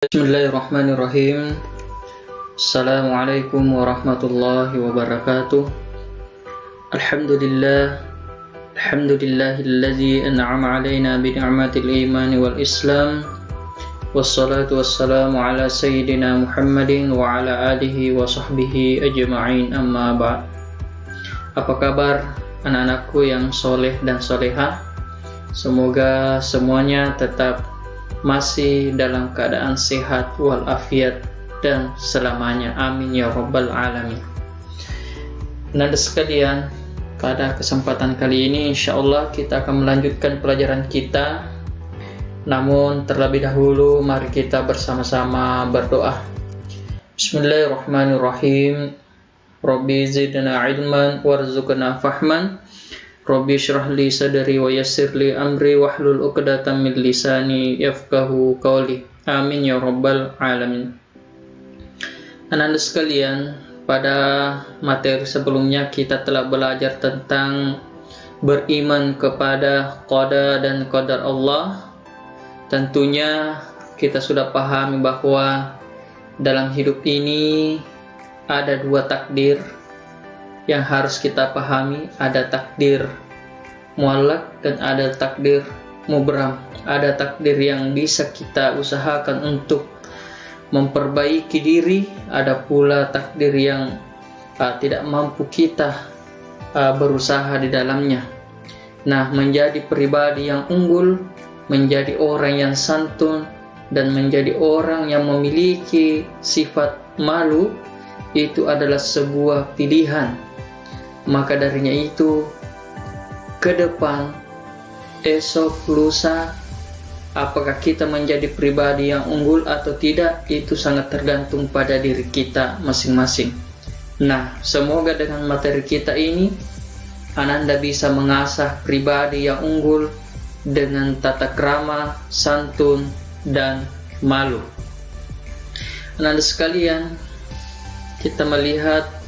Bismillahirrahmanirrahim. Assalamualaikum warahmatullahi wabarakatuh. Alhamdulillahilladzi an'ama alaina bi ni'matil imani wal islam. Wassalatu wassalamu ala sayyidina Muhammadin wa ala alihi wa sahbihi ajma'in, amma ba'd. Apa kabar anak-anakku yang soleh dan solehah? Semoga semuanya tetap masih dalam keadaan sehat walafiat dan selamanya, amin ya rabbal alamin. Nada sekalian, pada kesempatan kali ini insyaallah kita akan melanjutkan pelajaran kita. Namun terlebih dahulu mari kita bersama-sama berdoa. Bismillahirrahmanirrahim. Rabbi zidna ilman warzuqna fahman. Rabbi syrah li sadri wa yassir li amri wahlul 'uqdatam min lisani yafqahu qawli. Amin ya rabbal alamin. Anak-anak sekalian, pada materi sebelumnya kita telah belajar tentang beriman kepada qada dan qadar Allah. Tentunya kita sudah pahami bahwa dalam hidup ini ada dua takdir yang harus kita pahami, ada takdir muallak dan ada takdir mubram. Ada takdir yang bisa kita usahakan untuk memperbaiki diri, ada pula takdir yang tidak mampu kita berusaha di dalamnya. Nah, menjadi pribadi yang unggul, menjadi orang yang santun, dan menjadi orang yang memiliki sifat malu, itu adalah sebuah pilihan. Maka darinya itu, ke depan, esok, lusa, apakah kita menjadi pribadi yang unggul atau tidak, itu sangat tergantung pada diri kita masing-masing. Nah, semoga dengan materi kita ini, Ananda bisa mengasah pribadi yang unggul dengan tata krama, santun, dan malu. Ananda sekalian, kita melihat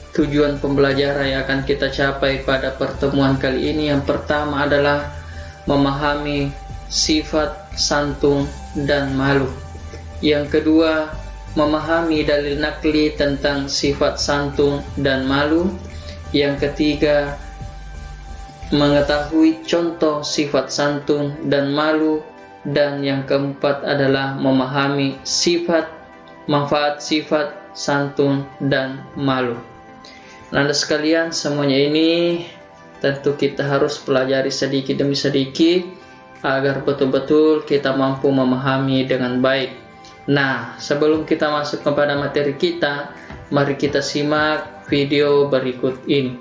tujuan pembelajaran yang akan kita capai pada pertemuan kali ini. Yang pertama adalah memahami sifat santun dan malu. Yang kedua, memahami dalil nakli tentang sifat santun dan malu. Yang ketiga, mengetahui contoh sifat santun dan malu. Dan yang keempat adalah memahami manfaat sifat santun dan malu. Anda sekalian, semuanya ini tentu kita harus pelajari sedikit demi sedikit agar betul-betul kita mampu memahami dengan baik. Nah, sebelum kita masuk kepada materi kita, mari kita simak video berikut ini.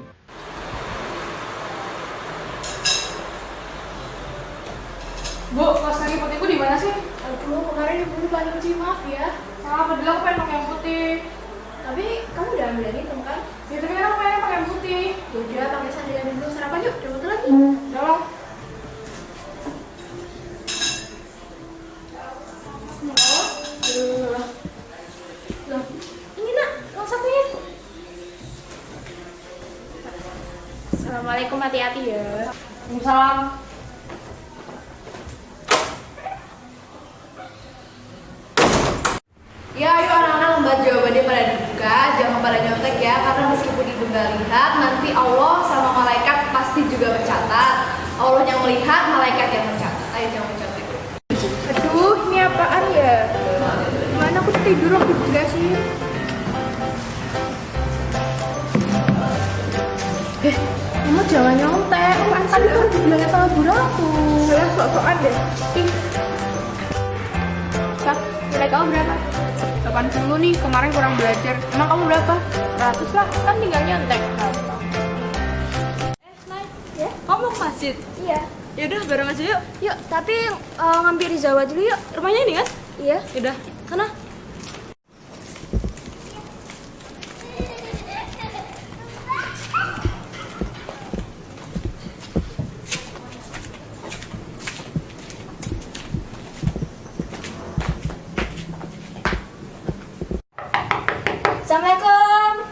Bu, pas lagi putihku di mana sih? Aduh, kemarin ibu lupa nyuci, maaf ya. Padahal aku pengen pakai yang putih. Tapi kamu udah ambil yang hitam kan? Ya tapi kan aku pengen pakai yang putih. Yaudah, pakai sandal dulu. Sarapan yuk, coba lagi. Tolong. Loh, ini nak, uang sakunya. Assalamualaikum, hati-hati ya. Salam. Ya, ayo anak-anak membuat jawabannya pada dibuka, jangan pada nyontek ya, karena meskipun ibu nggak lihat, nanti Allah sama malaikat pasti juga mencatat. Allah yang melihat, malaikat yang mencatat. Ayo jangan mencontek. Aduh, ini apaan ya? Mana aku tidur aku jelasin. Kamu jangan nyontek. Kan itu dibilangnya sama guru aku. Saya sok-sokan deh. Kak, nilai kamu berapa? 80 nih, kemarin kurang belajar. Emang kamu berapa? 100 lah, kan tinggal nyontek. Ya? Kamu mau ke masjid? Iya. Yaudah, bareng aja yuk. Yuk, tapi ngambil Rizawa dulu yuk. Rumahnya ini kan? Iya. Yaudah, sana. Assalamualaikum.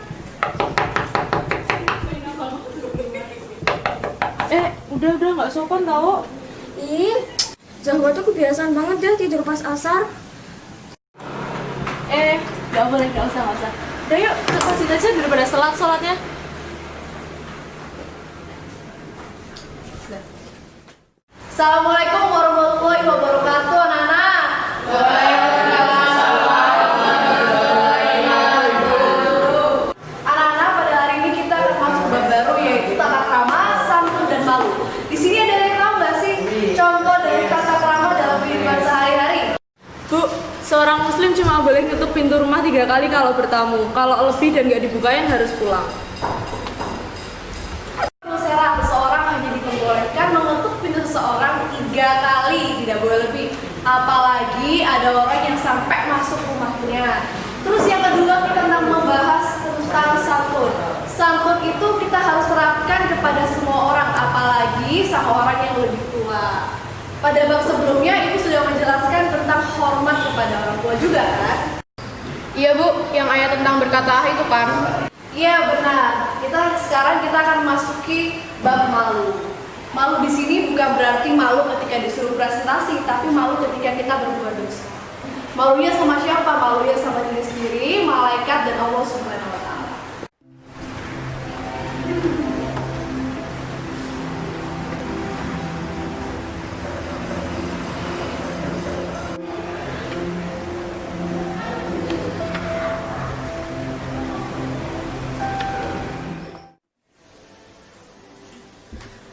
Udah nggak sopan tau. Ih, Zahwa tuh kebiasaan banget dia tidur pas asar. Gak boleh, gak usah. Udah yuk, ke masjid aja daripada sholatnya. Assalamualaikum warahmatullahi wabarakatuh, anak-anak. Anak-anak, pada hari ini kita akan masuk bab baru, yaitu tata krama, santun, dan malu. Di sini ada yang tahu nggak sih contoh dari tata krama dalam kehidupan sehari-hari? Bu, seorang muslim cuma boleh ngetuk pintu rumah 3 kali kalau bertamu. Kalau lebih dan gak dibukain harus pulang. Secara seseorang hanya diperbolehkan mengetuk pintu seseorang 3 kali, tidak boleh lebih. Apalagi ada orang yang sampai masuk rumahnya. Terus yang kedua, kita tentang membahas tentang santun. Santun itu kita harus terapkan kepada semua orang, apalagi sama orang yang lebih tua. Pada bab sebelumnya ibu sudah menjelaskan tentang hormat kepada orang tua juga kan? Iya Bu, yang ayat tentang berkata itu kan. Iya benar. Sekarang kita akan masuki bab malu. Malu di sini bukan berarti malu ketika disuruh presentasi, tapi malu ketika kita berbuat dosa. Malunya sama siapa? Malunya sama diri sendiri, malaikat, dan Allah Subhanahu wa Ta'ala.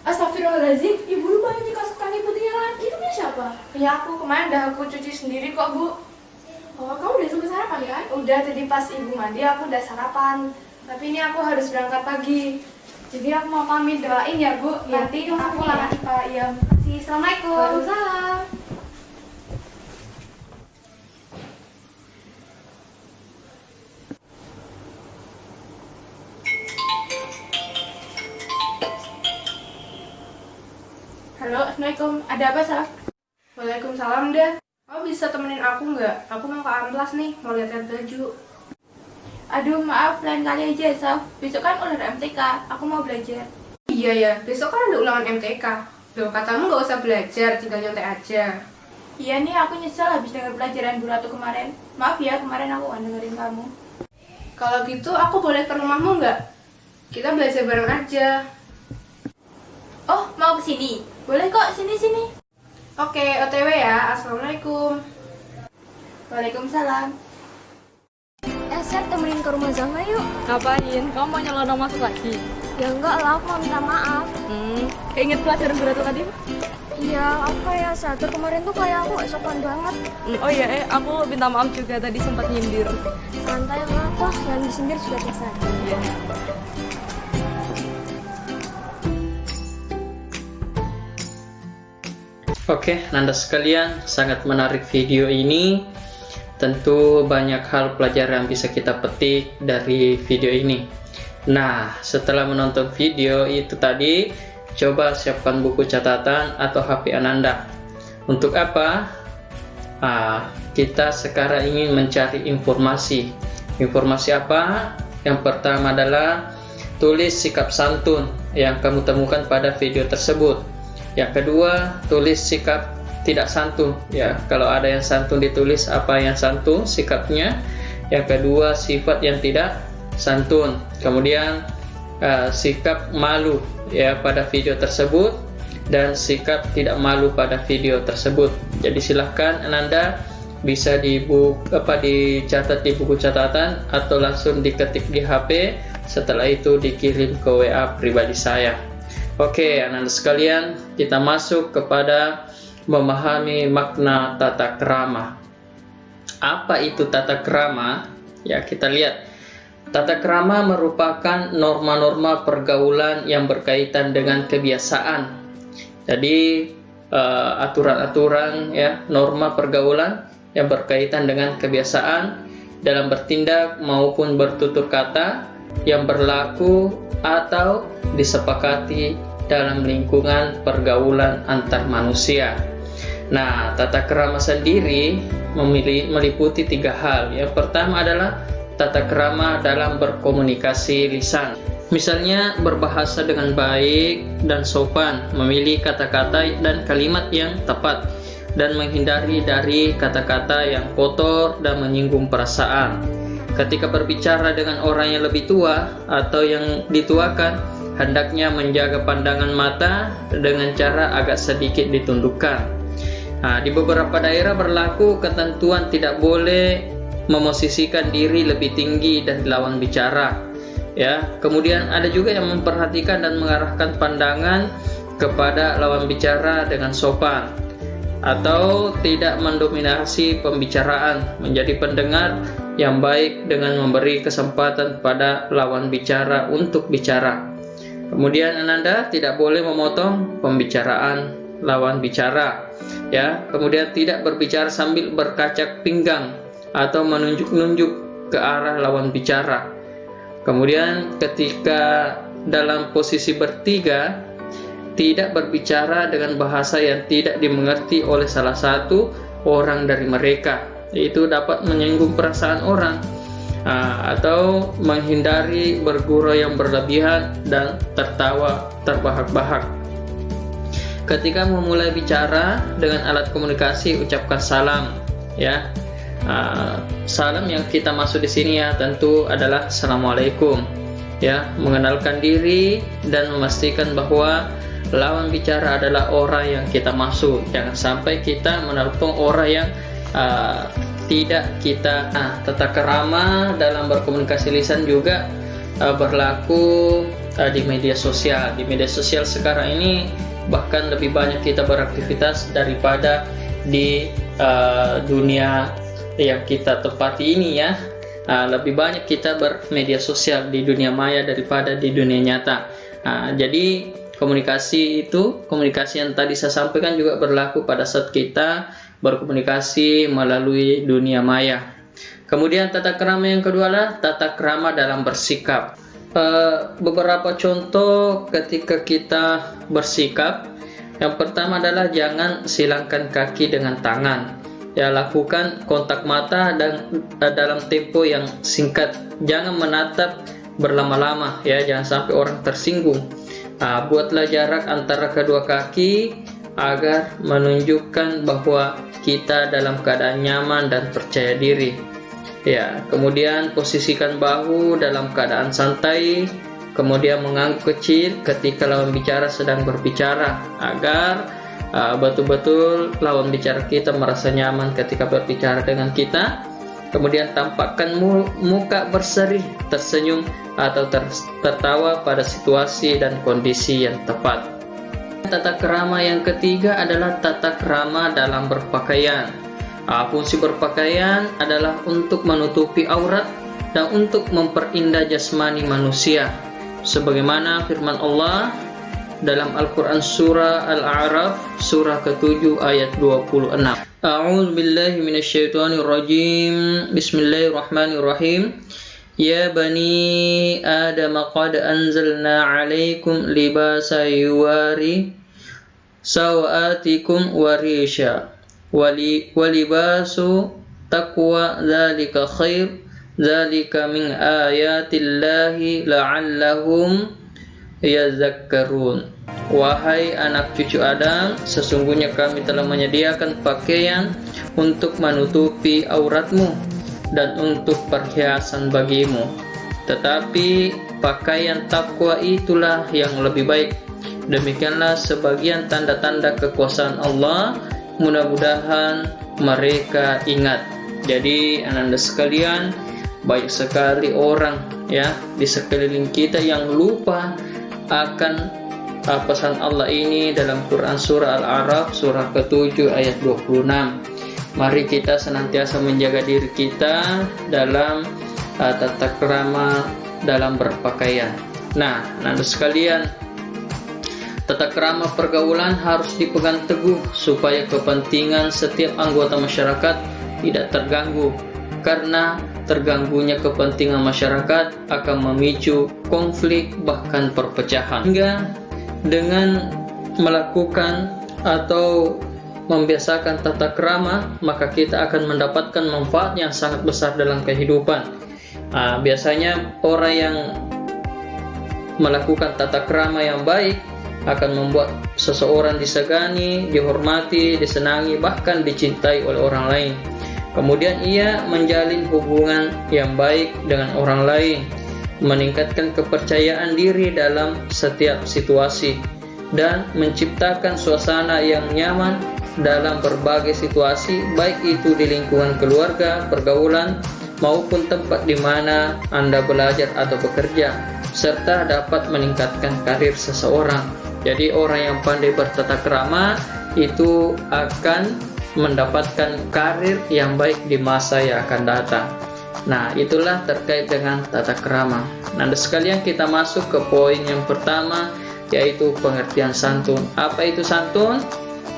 Astagfirullahaladzim, ibu lupa ini kaos kaki putihnya lagi. Itu punya siapa? Ya aku kemarin udah aku cuci sendiri kok Bu. Oh, kamu udah selesai sarapan kan? Udah tadi pas ibu mandi aku udah sarapan. Tapi ini aku harus berangkat pagi. Jadi aku mau pamit, doain ya Bu. Ya, Nanti makasih aku pulang ya. lagi Pak. Iya, makasih. Assalamualaikum. Waalaikumsalam. Halo, Assalamualaikum. Ada apa, Saf? Waalaikumsalam, dah. Kamu bisa temenin aku nggak? Aku mau ke Amplas nih, mau lihat-lihat baju. Aduh, maaf, lain kali aja, Saf. Besok kan udah MTK, aku mau belajar. Iya ya, besok kan ada ulangan MTK. Loh, katamu nggak usah belajar, tinggal nyontek aja. Iya nih, aku nyesel habis denger pelajaran Bu Ratu kemarin. Maaf ya, kemarin aku nggak dengerin kamu. Kalau gitu, aku boleh ke rumahmu nggak? Kita belajar bareng aja. Oh, mau ke sini? Boleh kok, sini-sini. Oke, OTW ya. Assalamualaikum. Waalaikumsalam. Ser, temenin ke rumah Zahma yuk. Ngapain? Kamu mau nyelonong masuk lagi? Ya enggak lah, aku mau minta maaf. Ingat pelajaran Bu Ratu tadi? Iya, aku kayak sadar kemarin tuh kayak aku gak sopan banget. Oh iya, aku minta maaf juga tadi sempat nyindir. Santai lah, toh yang disindir juga biasa. Iya. Oke, Nanda sekalian, sangat menarik video ini. Tentu banyak hal pelajaran yang bisa kita petik dari video ini. Nah, setelah menonton video itu tadi, coba siapkan buku catatan atau HP Ananda. Untuk apa? Kita sekarang ingin mencari informasi. Informasi apa? Yang pertama adalah tulis sikap santun yang kamu temukan pada video tersebut. Yang kedua, tulis sikap tidak santun. Ya, kalau ada yang santun ditulis apa yang santun sikapnya. Yang kedua, sifat yang tidak santun. Kemudian sikap malu ya pada video tersebut dan sikap tidak malu pada video tersebut. Jadi silahkan Ananda bisa dicatat di buku catatan atau langsung diketik di HP. Setelah itu dikirim ke WA pribadi saya. Oke, anak-anak sekalian, kita masuk kepada memahami makna tata krama. Apa itu tata krama? Ya, kita lihat. Tata krama merupakan norma-norma pergaulan yang berkaitan dengan kebiasaan. Jadi, aturan-aturan ya, norma pergaulan yang berkaitan dengan kebiasaan dalam bertindak maupun bertutur kata yang berlaku atau disepakati dalam lingkungan pergaulan antar manusia. Nah, tata krama sendiri meliputi 3 hal. Yang pertama adalah tata krama dalam berkomunikasi lisan. Misalnya berbahasa dengan baik dan sopan, memilih kata-kata dan kalimat yang tepat, dan menghindari dari kata-kata yang kotor dan menyinggung perasaan. Ketika berbicara dengan orang yang lebih tua atau yang dituakan, hendaknya menjaga pandangan mata dengan cara agak sedikit ditundukkan. Di beberapa daerah berlaku ketentuan tidak boleh memosisikan diri lebih tinggi dari lawan bicara. Kemudian ada juga yang memperhatikan dan mengarahkan pandangan kepada lawan bicara dengan sopan, atau tidak mendominasi pembicaraan, menjadi pendengar yang baik dengan memberi kesempatan pada lawan bicara untuk bicara. Kemudian Ananda tidak boleh memotong pembicaraan lawan bicara, kemudian tidak berbicara sambil berkacak pinggang atau menunjuk-nunjuk ke arah lawan bicara. Kemudian ketika dalam posisi bertiga, tidak berbicara dengan bahasa yang tidak dimengerti oleh salah satu orang dari mereka, itu dapat menyinggung perasaan orang, atau menghindari bergurau yang berlebihan dan tertawa terbahak-bahak. Ketika memulai bicara dengan alat komunikasi, ucapkan salam. Salam yang kita maksud di sini tentu adalah Assalamualaikum. Mengenalkan diri dan memastikan bahwa lawan bicara adalah orang yang kita maksud. Jangan sampai kita menelpon orang yang tidak kita. Tata kerama dalam berkomunikasi lisan juga berlaku di media sosial. Di media sosial sekarang ini bahkan lebih banyak kita beraktivitas daripada di dunia yang kita tempati ini lebih banyak kita bermedia sosial di dunia maya daripada di dunia nyata. Jadi komunikasi yang tadi saya sampaikan juga berlaku pada saat kita berkomunikasi melalui dunia maya. Kemudian tata krama yang kedua adalah tata krama dalam bersikap. Beberapa contoh ketika kita bersikap. Yang pertama adalah jangan silangkan kaki dengan tangan. Lakukan kontak mata dan dalam tempo yang singkat. Jangan menatap berlama-lama, jangan sampai orang tersinggung. Buatlah jarak antara kedua kaki agar menunjukkan bahwa kita dalam keadaan nyaman dan percaya diri. Kemudian posisikan bahu dalam keadaan santai, kemudian mengangguk kecil ketika lawan bicara sedang berbicara, agar betul-betul lawan bicara kita merasa nyaman ketika berbicara dengan kita. Kemudian tampakkan muka berseri, tersenyum atau tertawa pada situasi dan kondisi yang tepat. Tata krama yang ketiga adalah tata krama dalam berpakaian. Fungsi berpakaian adalah untuk menutupi aurat dan untuk memperindah jasmani manusia, sebagaimana firman Allah dalam Al-Quran surah Al-A'raf surah ke-7 ayat 26. A'udzu billahi minasyaitonir rajim. Bismillahirrahmanirrahim. Ya bani Adam qad anzalna 'alaikum libasa yuwari sawatikum warisha walibasu taqwa dzalika khair dzalika min ayatillahi la'allahum yazakkarun. Wahai anak cucu Adam, sesungguhnya kami telah menyediakan pakaian untuk menutupi auratmu dan untuk perhiasan bagimu, tetapi pakaian takwa itulah yang lebih baik. Demikianlah sebagian tanda-tanda kekuasaan Allah, mudah-mudahan mereka ingat. Jadi ananda sekalian, banyak sekali orang di sekeliling kita yang lupa akan pesan Allah ini dalam Quran surah Al-A'raf surah ke-7 ayat 26. Mari kita senantiasa menjaga diri kita dalam tata krama dalam berpakaian. Nah, ananda sekalian, tata krama pergaulan harus dipegang teguh supaya kepentingan setiap anggota masyarakat tidak terganggu, karena terganggunya kepentingan masyarakat akan memicu konflik bahkan perpecahan. Hingga dengan melakukan atau membiasakan tata krama, maka kita akan mendapatkan manfaat yang sangat besar dalam kehidupan. Biasanya orang yang melakukan tata krama yang baik akan membuat seseorang disegani, dihormati, disenangi, bahkan dicintai oleh orang lain. Kemudian ia menjalin hubungan yang baik dengan orang lain, meningkatkan kepercayaan diri dalam setiap situasi, dan menciptakan suasana yang nyaman dalam berbagai situasi, baik itu di lingkungan keluarga, pergaulan, maupun tempat di mana Anda belajar atau bekerja, serta dapat meningkatkan karir seseorang. Jadi orang yang pandai bertata krama itu akan mendapatkan karir yang baik di masa yang akan datang. Nah, itulah terkait dengan tata krama. Nah, sekalian kita masuk ke poin yang pertama, yaitu pengertian santun. Apa itu santun?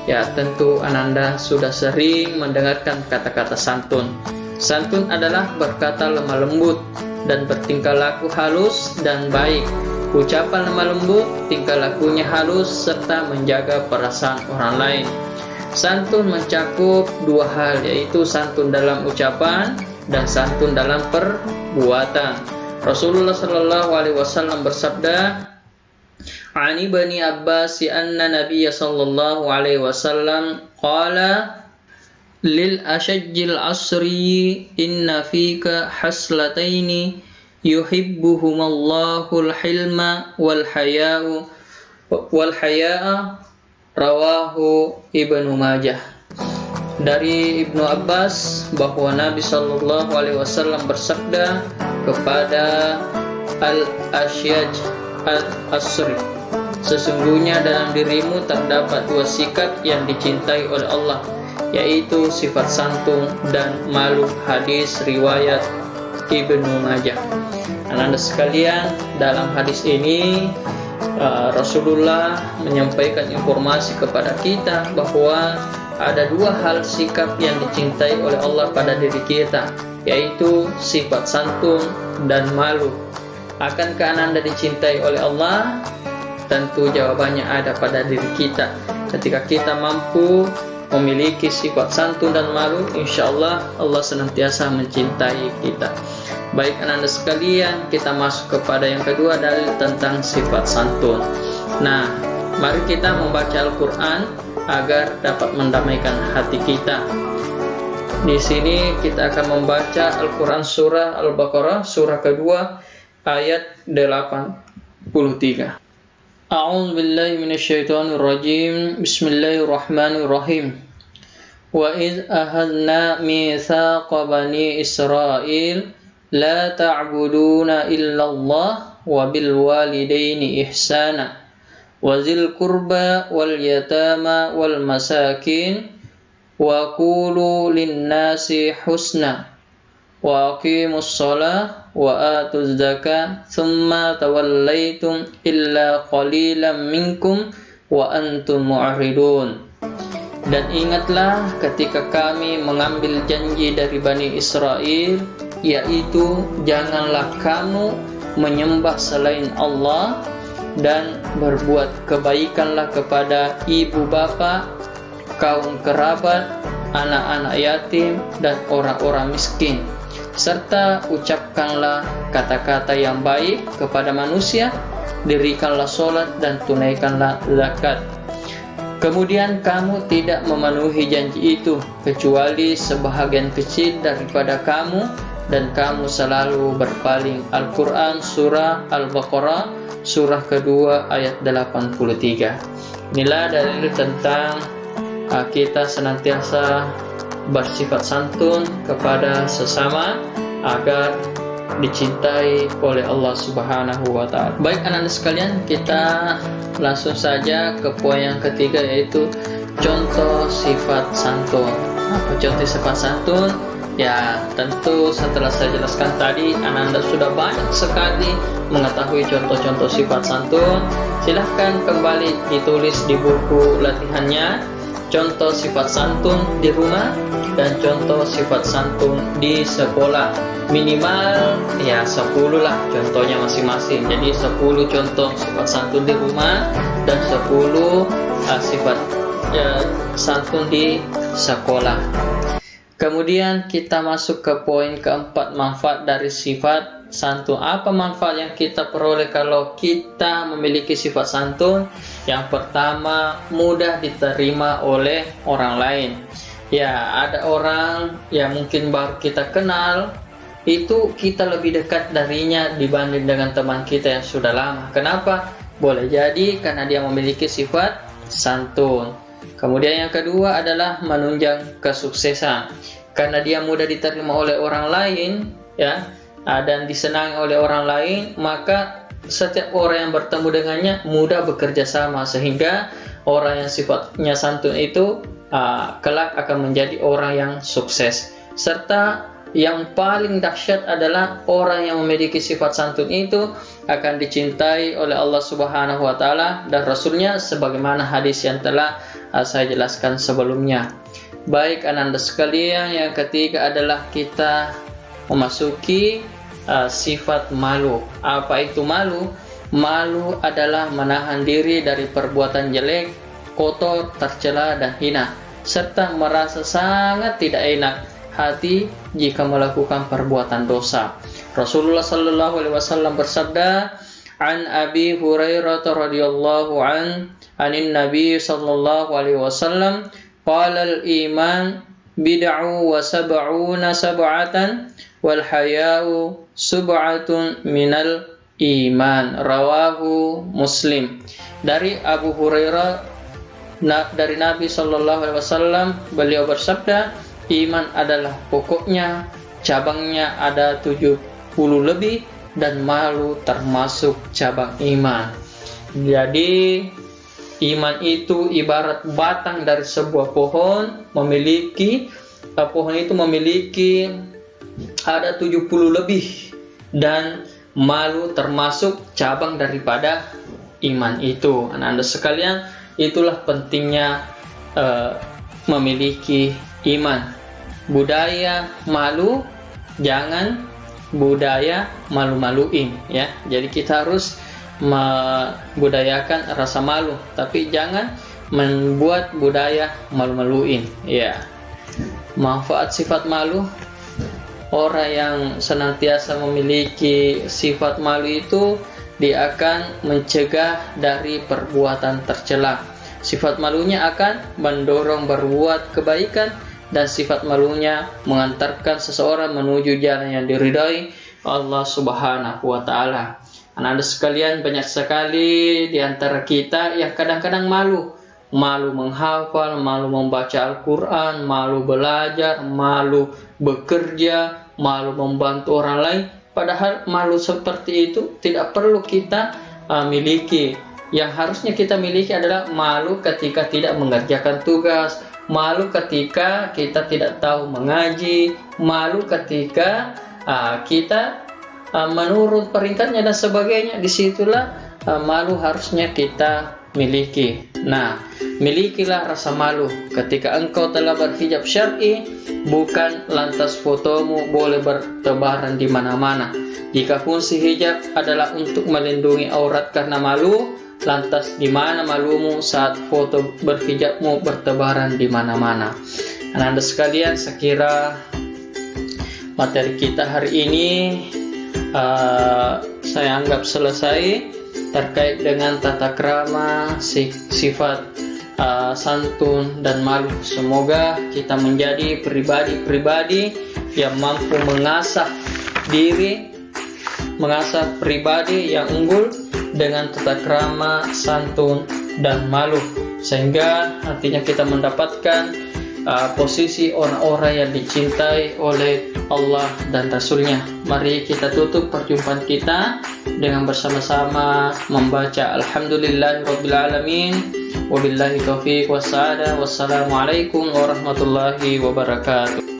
Ya, tentu Ananda sudah sering mendengarkan kata-kata santun. Santun adalah berkata lemah lembut dan bertingkah laku halus dan baik. Ucapan lemah lembut, tingkah lakunya halus, serta menjaga perasaan orang lain. Santun mencakup dua hal, yaitu santun dalam ucapan dan santun dalam perbuatan. Rasulullah sallallahu alaihi wasallam bersabda, "Ani bani Abbas anna Nabiy sallallahu alaihi wasallam qala lil ashajjil asri inna fika haslataini yuhibbuhumallahul hilma wal haya'a rawahu Ibnu Majah." Dari Ibnu Abbas bahwa Nabi sallallahu alaihi wasallam bersabda kepada al-Asyaj al-Asri, "Sesungguhnya dalam dirimu terdapat dua sikap yang dicintai oleh Allah, yaitu sifat santun dan malu." Hadis riwayat Ibnu Majah. Anda sekalian, dalam hadis ini Rasulullah menyampaikan informasi kepada kita bahwa ada dua hal sikap yang dicintai oleh Allah pada diri kita, yaitu sifat santun dan malu. Akankah Anda dicintai oleh Allah? Tentu jawabannya ada pada diri kita. Ketika kita mampu memiliki sifat santun dan malu, insya Allah Allah senantiasa mencintai kita. Baik Anda sekalian, kita masuk kepada yang kedua, dalil tentang sifat santun. Nah, mari kita membaca Al-Quran agar dapat mendamaikan hati kita. Di sini kita akan membaca Al-Quran surah Al-Baqarah, surah kedua, ayat 83. A'udzu billahi minasyaitonir rajim. Bismillahirrahmanirrahim. Wa idz ahadna mitsaqa bani Israil la ta'buduna illallah wa bil walidaini ihsana wa zil qurba wal yatama wal masakin wa qulu lin nasi husna wa aqimus shalah wa atuz zakah thumma tawallaitum illa qalilan minkum wa antum mu'ridun. Dan ingatlah ketika kami mengambil janji dari Bani Israel, yaitu janganlah kamu menyembah selain Allah dan berbuat kebaikanlah kepada ibu bapa, kaum kerabat, anak-anak yatim, dan orang-orang miskin. Serta ucapkanlah kata-kata yang baik kepada manusia, dirikanlah sholat dan tunaikanlah zakat. Kemudian kamu tidak memenuhi janji itu kecuali sebahagian kecil daripada kamu, dan kamu selalu berpaling. Al-Quran surah Al-Baqarah surah kedua ayat 83. Inilah dalil tentang kita senantiasa bersifat santun kepada sesama agar dicintai oleh Allah Subhanahu wa ta'ala. Baik anak-anak sekalian, kita langsung saja ke poin yang ketiga, yaitu contoh sifat santun. Apa contoh sifat santun? Ya, tentu setelah saya jelaskan tadi, anak-anak sudah banyak sekali mengetahui contoh-contoh sifat santun. Silahkan kembali ditulis di buku latihannya, contoh sifat santun di rumah dan contoh sifat santun di sekolah. Minimal ya 10 lah contohnya masing-masing. Jadi 10 contoh sifat santun di rumah dan 10 sifat santun di sekolah. Kemudian kita masuk ke poin keempat, manfaat dari sifat santun. Apa manfaat yang kita peroleh kalau kita memiliki sifat santun? Yang pertama, mudah diterima oleh orang lain. Ya, ada orang yang mungkin baru kita kenal, itu kita lebih dekat darinya dibanding dengan teman kita yang sudah lama. Kenapa? Boleh jadi karena dia memiliki sifat santun. Kemudian yang kedua adalah menunjang kesuksesan. Karena dia mudah diterima oleh orang lain, ya, dan disenangi oleh orang lain, maka setiap orang yang bertemu dengannya mudah bekerja sama, sehingga orang yang sifatnya santun itu kelak akan menjadi orang yang sukses. Serta yang paling dahsyat adalah orang yang memiliki sifat santun itu akan dicintai oleh Allah Subhanahu wa taala dan Rasulnya, sebagaimana hadis yang telah saya jelaskan sebelumnya. Baik ananda sekalian, yang ketiga adalah kita memasuki sifat malu. Apa itu malu? Malu adalah menahan diri dari perbuatan jelek, kotor, tercela dan hina, serta merasa sangat tidak enak hati jika melakukan perbuatan dosa. Rasulullah sallallahu alaihi wasallam bersabda, "An Abi Hurairah radhiyallahu anin Nabi sallallahu alaihi wasallam, qala al-iman bid'u wa sab'una sab'atan wal haya'u sub'atun minal iman." Rawahu Muslim. Dari Abu Hurairah, dari Nabi sallallahu alaihi wasallam, beliau bersabda, iman adalah pokoknya, cabangnya ada 70 lebih, dan malu termasuk cabang iman. Jadi iman itu ibarat batang dari sebuah pohon, pohon itu memiliki ada 70 lebih, dan malu termasuk cabang daripada iman itu. Anda sekalian, itulah pentingnya memiliki iman. Budaya malu, jangan budaya malu-maluin, ya. Jadi kita harus membudayakan rasa malu, tapi jangan membuat budaya malu-maluin, ya. Manfaat sifat malu, orang yang senantiasa memiliki sifat malu itu dia akan mencegah dari perbuatan tercela. Sifat malunya akan mendorong berbuat kebaikan, dan sifat malunya mengantarkan seseorang menuju jalan yang diridhai Allah Subhanahu wa taala. Anak-anak sekalian, banyak sekali di antara kita yang kadang-kadang malu menghafal, malu membaca Al-Qur'an, malu belajar, malu bekerja, malu membantu orang lain. Padahal malu seperti itu tidak perlu kita miliki. Yang harusnya kita miliki adalah malu ketika tidak mengerjakan tugas, malu ketika kita tidak tahu mengaji, malu ketika kita menurut peringkatnya dan sebagainya. Disitulah malu harusnya kita miliki. Nah, milikilah rasa malu ketika engkau telah berhijab syar'i, bukan lantas fotomu boleh bertebaran di mana-mana. Jika fungsi hijab adalah untuk melindungi aurat karena malu, lantas di mana malumu saat foto berhijabmu bertebaran di mana-mana? Anda sekalian, sekira materi kita hari ini saya anggap selesai terkait dengan tata krama, sifat santun dan malu. Semoga kita menjadi pribadi-pribadi yang mampu mengasah diri, mengasah pribadi yang unggul dengan tata krama, santun, dan malu, sehingga nantinya kita mendapatkan posisi orang-orang yang dicintai oleh Allah dan Rasulnya. Mari kita tutup perjumpaan kita dengan bersama-sama membaca Alhamdulillahirrabbilalamin, wabillahi taufiq wassalamualaikum warahmatullahi wabarakatuh.